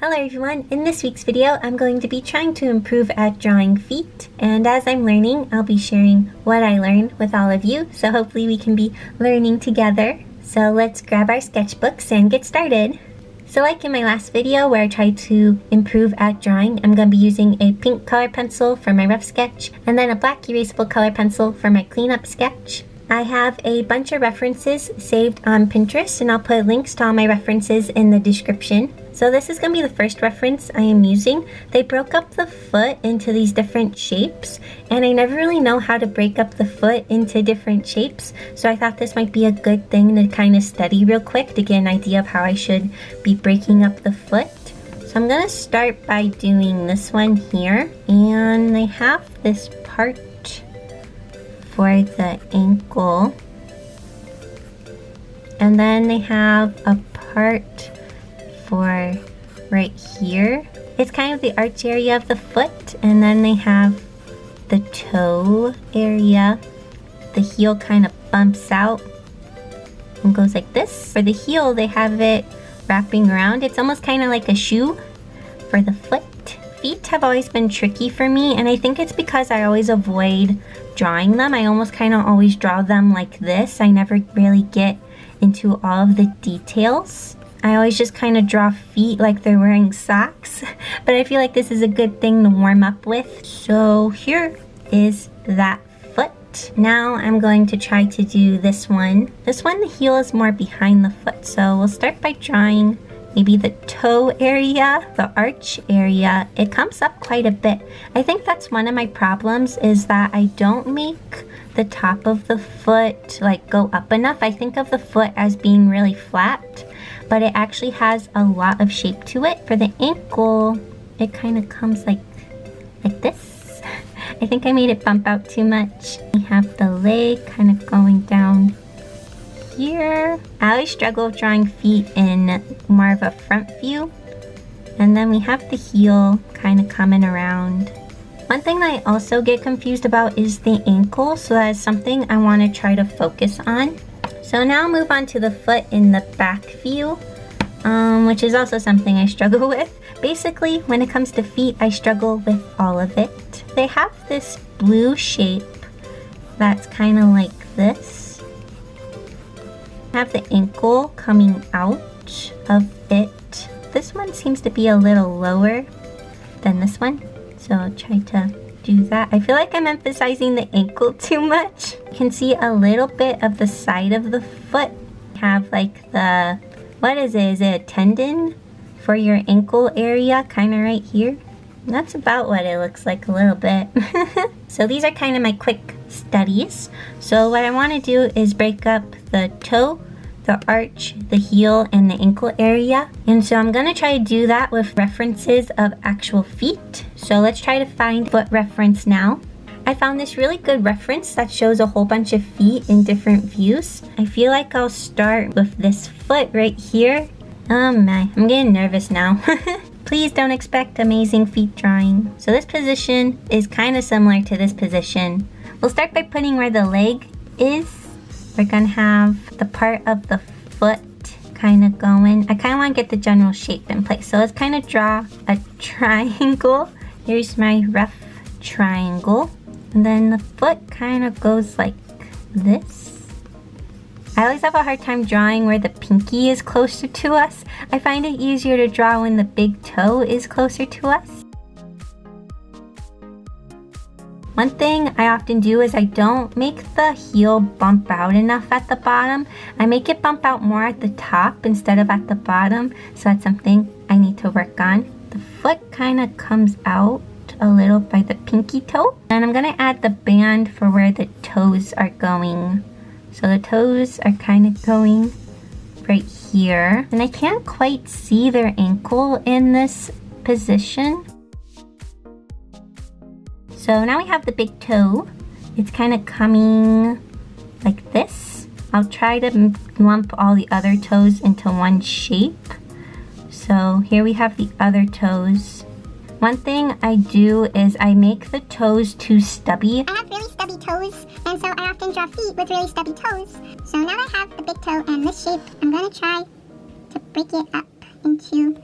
Hello everyone, in this week's video I'm going to be trying to improve at drawing feet, and as I'm learning I'll be sharing what I learned with all of you, so hopefully we can be learning together. So let's grab our sketchbooks and get started. So like in my last video where I tried to improve at drawing, I'm going to be using a pink color pencil for my rough sketch and then a black erasable color pencil for my cleanup sketch. I have a bunch of references saved on Pinterest and I'll put links to all my references in the description. So this is going to be the first reference I am using. They broke up the foot into these different shapes and I never really know how to break up the foot into different shapes, so I thought this might be a good thing to kind of study real quick to get an idea of how I should be breaking up the foot. So I'm going to start by doing this one here, and they have this part for the ankle, and then they have a part for right here. It's kind of the arch area of the foot, and then they have the toe area. The heel kind of bumps out and goes like this. For the heel, they have it wrapping around. It's almost kind of like a shoe for the foot. Feet have always been tricky for me, and I think it's because I always avoid drawing them. I almost kind of always draw them like this. I never really get into all of the details. I always just kind of draw feet like they're wearing socks, but I feel like this is a good thing to warm up with. So here is that foot. Now I'm going to try to do this one. This one, the heel is more behind the foot, so we'll start by drawing maybe the toe area, the arch area. It comes up quite a bit. I think that's one of my problems, is that I don't make the top of the foot like go up enough. I think of the foot as being really flat, but it actually has a lot of shape to it. For the ankle, it kind of comes like this. I think I made it bump out too much. We have the leg kind of going down here. I always struggle with drawing feet in more of a front view. And then we have the heel kind of coming around. One thing that I also get confused about is the ankle, so that is something I want to try to focus on. So now I'll move on to the foot in the back view, which is also something I struggle with. Basically, when it comes to feet, I struggle with all of it. They have this blue shape that's kind of like this. Have the ankle coming out of it. This one seems to be a little lower than this one, so I'll try to do that. I feel like I'm emphasizing the ankle too much. You can see a little bit of the side of the foot. Have like the, what is it? Is it a tendon for your ankle area, kind of right here? That's about what it looks like a little bit. So these are kind of my quick studies. So what I want to do is break up the toe, the arch, the heel, and the ankle area. And so I'm going to try to do that with references of actual feet. So let's try to find foot reference now. I found this really good reference that shows a whole bunch of feet in different views. I feel like I'll start with this foot right here. Oh my, I'm getting nervous now. Please don't expect amazing feet drawing. So this position is kind of similar to this position. We'll start by putting where the leg is. We're gonna have the part of the foot kind of going. I kind of want to get the general shape in place. So let's kind of draw a triangle. Here's my rough triangle. And then the foot kind of goes like this. I always have a hard time drawing where the pinky is closer to us. I find it easier to draw when the big toe is closer to us. One thing I often do is I don't make the heel bump out enough at the bottom. I make it bump out more at the top instead of at the bottom, so that's something I need to work on. The foot kind of comes out a little by the pinky toe, and I'm gonna add the band for where the toes are going. So the toes are kind of going right here, and I can't quite see their ankle in this position. So now we have the big toe. It's kind of coming like this. I'll try to lump all the other toes into one shape. So here we have the other toes. One thing I do is I make the toes too stubby. I have really stubby toes, and so I often draw feet with really stubby toes. So now that I have the big toe and this shape, I'm going to try to break it up into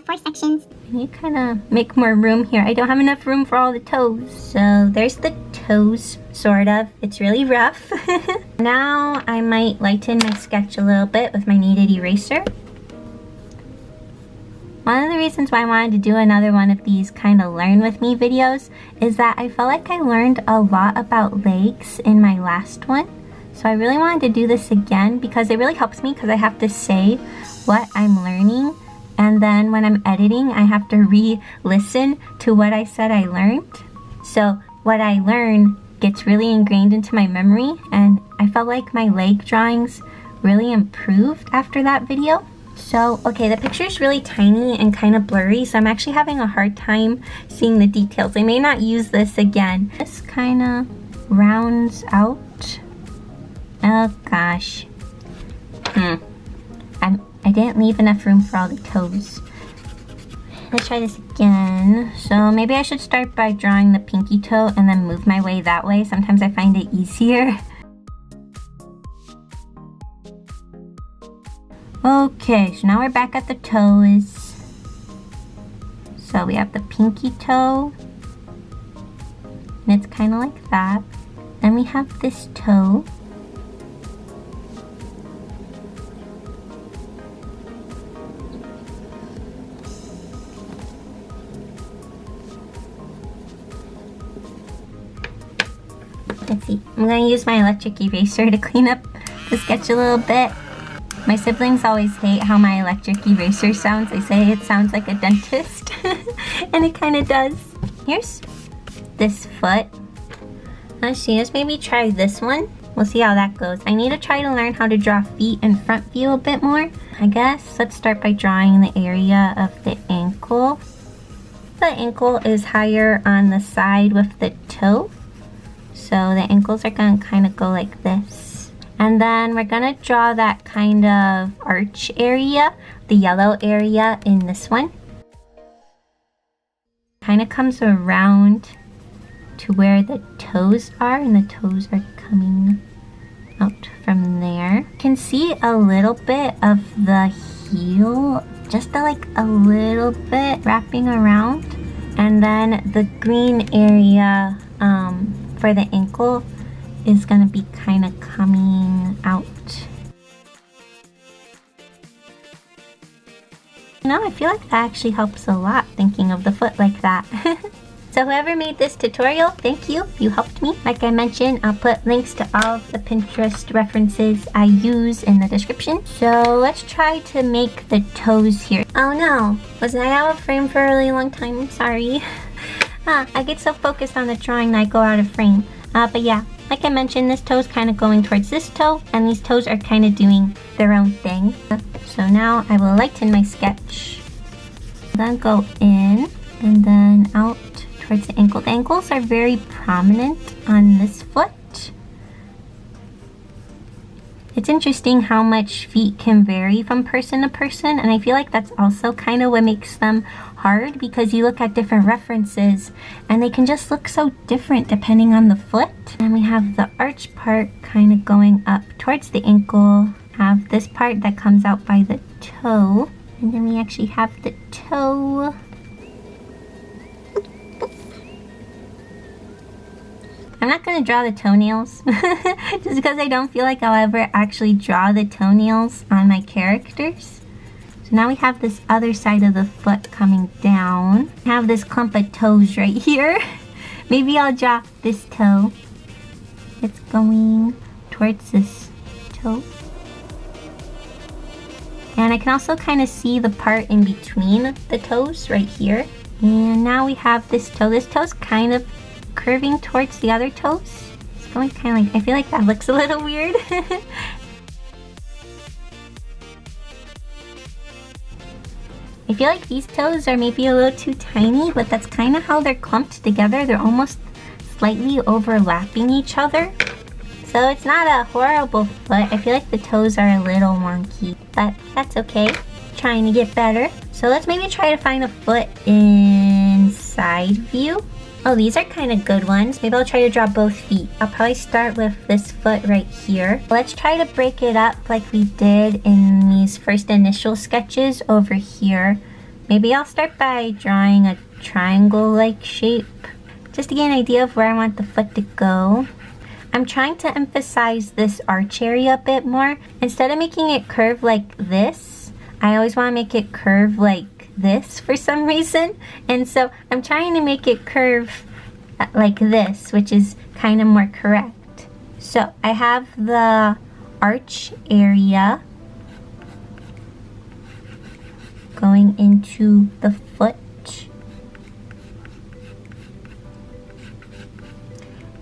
4 sections. I need to kind of make more room here. I don't have enough room for all the toes. So there's the toes, sort of. It's really rough. Now I might lighten my sketch a little bit with my kneaded eraser. One of the reasons why I wanted to do another one of these kind of learn with me videos is that I felt like I learned a lot about legs in my last one. So I really wanted to do this again because it really helps me because I have to say what I'm learning. And then when I'm editing, I have to re-listen to what I said I learned. So what I learn gets really ingrained into my memory. And I felt like my leg drawings really improved after that video. So, okay, the picture is really tiny and kind of blurry, so I'm actually having a hard time seeing the details. I may not use this again. This kind of rounds out. Oh gosh. I didn't leave enough room for all the toes. Let's try this again. So maybe I should start by drawing the pinky toe and then move my way that way. Sometimes I find it easier. Okay, so now we're back at the toes. So we have the pinky toe. And it's kind of like that. Then we have this toe. Let's see. I'm going to use my electric eraser to clean up the sketch a little bit. My siblings always hate how my electric eraser sounds. They say it sounds like a dentist. And it kind of does. Here's this foot. Let's see. Let's maybe try this one. We'll see how that goes. I need to try to learn how to draw feet and front view a bit more. I guess let's start by drawing the area of the ankle. The ankle is higher on the side with the toe. So the ankles are going to kind of go like this. And then we're going to draw that kind of arch area, the yellow area in this one. Kind of comes around to where the toes are, and the toes are coming out from there. You can see a little bit of the heel, just like a little bit wrapping around. And then the green area for the ankle is going to be kind of coming out. You know, I feel like that actually helps a lot, thinking of the foot like that. So whoever made this tutorial, thank you. You helped me. Like I mentioned, I'll put links to all of the Pinterest references I use in the description. So let's try to make the toes here. Oh no, was I out of frame for a really long time? I'm sorry. I get so focused on the drawing that I go out of frame. But yeah, like I mentioned, this toe is kind of going towards this toe, and these toes are kind of doing their own thing. So now I will lighten my sketch. Then go in, and then out towards the ankle. The ankles are very prominent on this foot. It's interesting how much feet can vary from person to person, and I feel like that's also kind of what makes them hard, because you look at different references and they can just look so different depending on the foot. And we have the arch part kind of going up towards the ankle, have this part that comes out by the toe, and then we actually have the toe. I'm not going to draw the toenails just because I don't feel like I'll ever actually draw the toenails on my characters. So now we have this other side of the foot coming down. I have this clump of toes right here. Maybe I'll draw this toe. It's going towards this toe. And I can also kind of see the part in between the toes right here. And now we have this toe. This toe's kind of curving towards the other toes. It's going kind of like, I feel like that looks a little weird. I feel like these toes are maybe a little too tiny, but that's kind of how they're clumped together. They're almost slightly overlapping each other. So it's not a horrible foot. I feel like the toes are a little wonky, but that's okay. Trying to get better. So let's maybe try to find a foot in side view. Oh, these are kind of good ones. Maybe I'll try to draw both feet. I'll probably start with this foot right here. Let's try to break it up like we did in these first initial sketches over here. Maybe I'll start by drawing a triangle-like shape, just to get an idea of where I want the foot to go. I'm trying to emphasize this arch area a bit more. Instead of making it curve like this, I always want to make it curve like this for some reason. And so I'm trying to make it curve like this, which is kind of more correct. So I have the arch area going into the foot.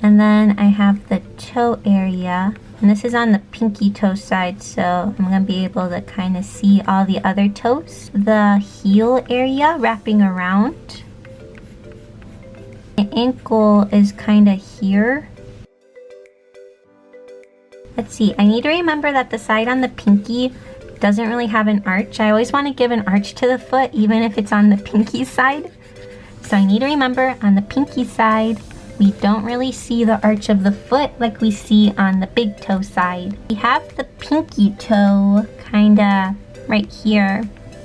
And then I have the toe area, and this is on the pinky toe side, so I'm gonna be able to kind of see all the other toes. The heel area wrapping around. The ankle is kind of here. Let's see, I need to remember that the side on the pinky doesn't really have an arch. I always want to give an arch to the foot, even if it's on the pinky side. So I need to remember on the pinky side, we don't really see the arch of the foot like we see on the big toe side. We have the pinky toe kinda right here.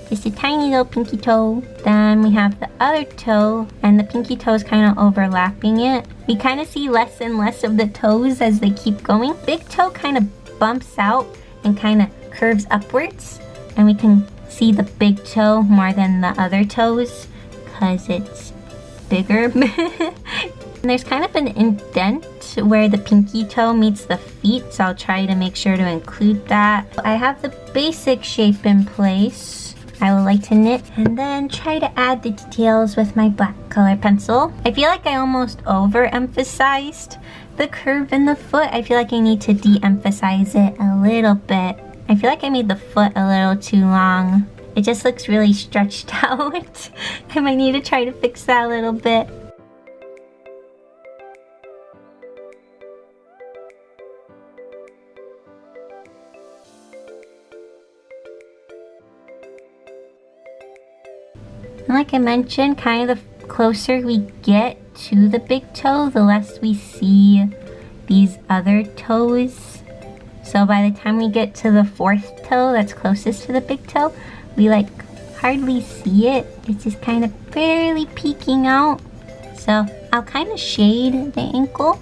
Just a tiny little pinky toe. Then we have the other toe, and the pinky toe is kind of overlapping it. We kind of see less and less of the toes as they keep going. Big toe kind of bumps out and kind of curves upwards, and we can see the big toe more than the other toes because it's bigger. And there's kind of an indent where the pinky toe meets the feet, so I'll try to make sure to include that. I have the basic shape in place. I will lighten it and then try to add the details with my black color pencil. I feel like I almost overemphasized the curve in the foot. I feel like I need to de-emphasize it a little bit. I feel like I made the foot a little too long. It just looks really stretched out. I might need to try to fix that a little bit. And like I mentioned, kind of the closer we get to the big toe, the less we see these other toes. So by the time we get to the fourth toe that's closest to the big toe, we like hardly see it. It's just kind of barely peeking out. So I'll kind of shade the ankle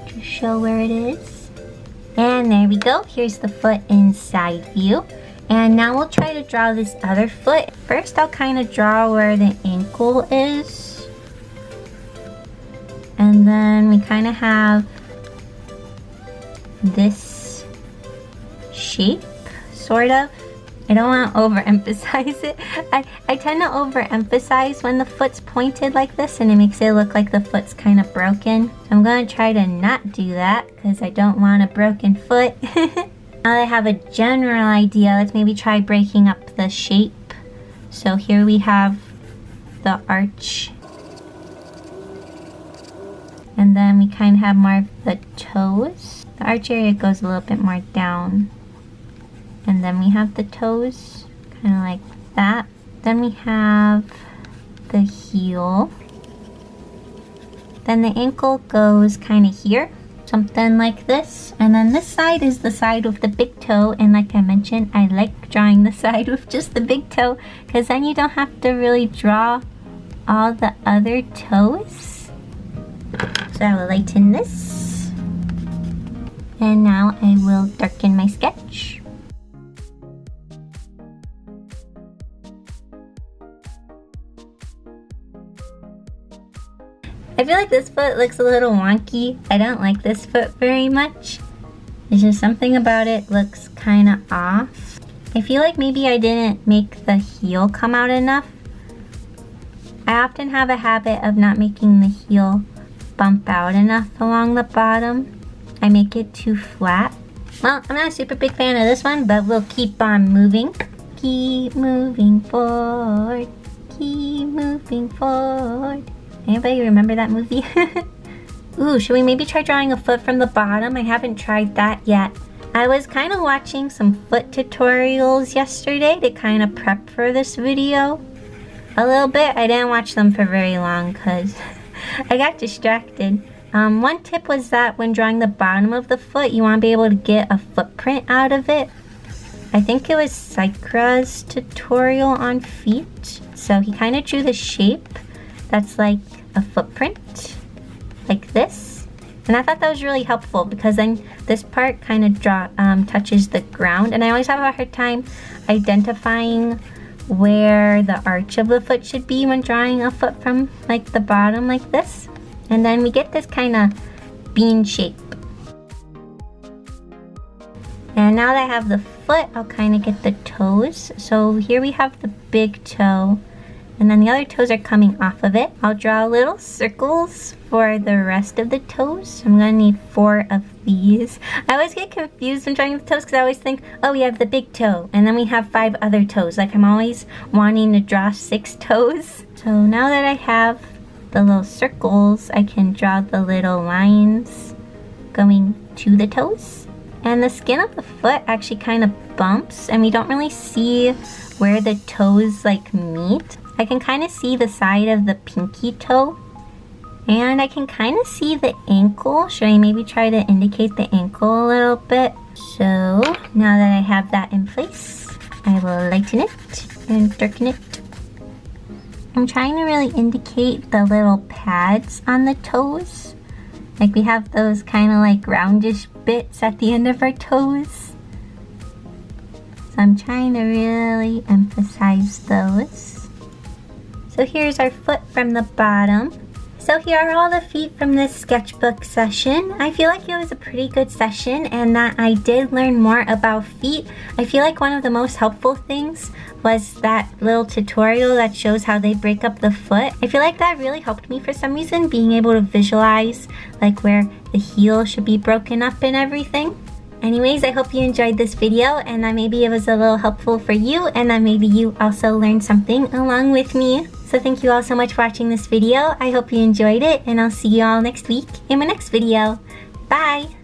to show where it is. And there we go. Here's the foot in side view. And now we'll try to draw this other foot. First, I'll kind of draw where the ankle is. And then we kind of have this shape, sort of. I don't want to overemphasize it. I tend to overemphasize when the foot's pointed like this, and it makes it look like the foot's kind of broken. So I'm going to try to not do that because I don't want a broken foot. Now that I have a general idea, let's maybe try breaking up the shape. So here we have the arch. And then we kind of have more of the toes. The arch area goes a little bit more down. And then we have the toes, kind of like that. Then we have the heel. Then the ankle goes kind of here. Something like this. And then this side is the side with the big toe, and like I mentioned, I like drawing the side with just the big toe because then you don't have to really draw all the other toes. So I will lighten this, and now I will darken my sketch. I feel like this foot looks a little wonky. I don't like this foot very much. There's just something about it looks kind of off. I feel like maybe I didn't make the heel come out enough. I often have a habit of not making the heel bump out enough along the bottom. I make it too flat. Well, I'm not a super big fan of this one, but we'll keep on moving. Keep moving forward. Keep moving forward. Anybody remember that movie? Ooh, should we maybe try drawing a foot from the bottom? I haven't tried that yet. I was kind of watching some foot tutorials yesterday to kind of prep for this video. A little bit. I didn't watch them for very long because I got distracted. One tip was that when drawing the bottom of the foot, you want to be able to get a footprint out of it. I think it was Sykra's tutorial on feet. So he kind of drew the shape that's like a footprint, like this. And I thought that was really helpful because then this part kind of touches the ground. And I always have a hard time identifying where the arch of the foot should be when drawing a foot from like the bottom like this. And then we get this kind of bean shape. And now that I have the foot, I'll kind of get the toes. So here we have the big toe, and then the other toes are coming off of it. I'll draw little circles for the rest of the toes. I'm gonna need 4 of these. I always get confused when drawing the toes because I always think, oh, we have the big toe, and then we have 5 other toes. Like I'm always wanting to draw 6 toes. So now that I have the little circles, I can draw the little lines going to the toes. And the skin of the foot actually kind of bumps, and we don't really see where the toes like meet. I can kind of see the side of the pinky toe, and I can kind of see the ankle. Should I maybe try to indicate the ankle a little bit? So now that I have that in place, I will lighten it and darken it. I'm trying to really indicate the little pads on the toes. Like we have those kind of like roundish bits at the end of our toes. So I'm trying to really emphasize those. So here's our foot from the bottom. So here are all the feet from this sketchbook session. I feel like it was a pretty good session and that I did learn more about feet. I feel like one of the most helpful things was that little tutorial that shows how they break up the foot. I feel like that really helped me for some reason, being able to visualize like where the heel should be broken up and everything. Anyways, I hope you enjoyed this video and that maybe it was a little helpful for you and that maybe you also learned something along with me. So thank you all so much for watching this video. I hope you enjoyed it and I'll see you all next week in my next video. Bye!